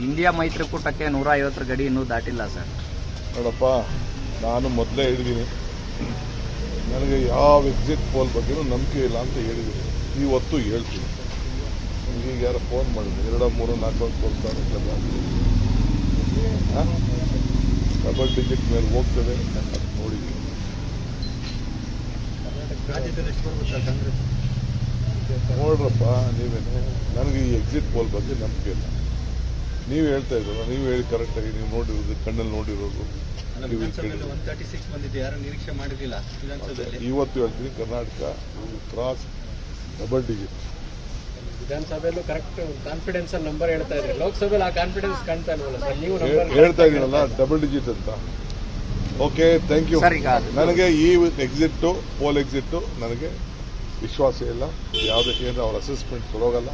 India ಮೈತ್ರಿಕೂಟಕ್ಕೆ 150 ಗಡಿ ಇನ್ನೂ ದಾಟಿಲ್ಲ sir. ನೋಡಪ್ಪ, ನಾನು ಮೊದಲೇ ಹೇಳಿದ್ದೀನಿ, ನನಗೆ ಯಾವ ಎಕ್ಸಿಟ್ ಪೋಲ್ ಬಗ್ಗೆನೂ ನಂಬಿಕೆ ಇಲ್ಲ ಅಂತ ಹೇಳಿದ್ದೀನಿ. ಇವತ್ತು ಹೇಳ್ತೀನಿ. ಈಗ ಯಾರು ಫೋನ್ ಮಾಡಿದ್ರು 2, 3, 4 ಕೊಡ್ತಾರೆ, ಡಬಲ್ ಡಿಜಿಟ್ ಮೇಲೆ ಹೋಗ್ತದೆ ನೋಡಿದ್ದೀನಿ. ನೋಡ್ರಪ್ಪ, ನೀವೇನೆ, ನನಗೆ ಈ ಎಕ್ಸಿಟ್ ಪೋಲ್ ಬಗ್ಗೆ ನಂಬಿಕೆ ಇಲ್ಲ. ನೀವು ಹೇಳ್ತಾ ಇದ್ದೀರ, ನೀವು ಹೇಳಿ ಕರೆಕ್ಟಾಗಿ, ನೀವು ನೋಡಿರೋದು, ಕಣ್ಣಲ್ಲಿ ನೋಡಿರೋದು. ಇವತ್ತು ಹೇಳ್ತೀನಿ, ಕರ್ನಾಟಕ ಕ್ರಾಸ್ ಡಬಲ್ ಡಿಜಿಟ್. ವಿಧಾನಸಭೆಯಲ್ಲೂ ಕರೆಕ್ಟ್ ಕಾನ್ಫಿಡೆನ್ಸ್ ನಂಬರ್ ಹೇಳ್ತಾ ಇದ್ರಿ, ಲೋಕಸಭೆಯಲ್ಲಿ ಆ ಕಾನ್ಫಿಡೆನ್ಸ್ ಕಾಣ್ತಾ ಇಲ್ವಲ್ಲ ಸರ್? ನೀವು ಹೇಳ್ತಾ ಇದ್ದೀರಲ್ಲ ಡಬಲ್ ಡಿಜಿಟ್ ಅಂತ. Okay, thank you. ನನಗೆ ಈ ಪೋಲ್ ಎಕ್ಸಿಟ್ ನನಗೆ ವಿಶ್ವಾಸ ಇಲ್ಲ. ಯಾವುದಕ್ಕೆ ಅವ್ರ ಅಸೆಸ್ಮೆಂಟ್ ಕೊಡೋಗಲ್ಲ.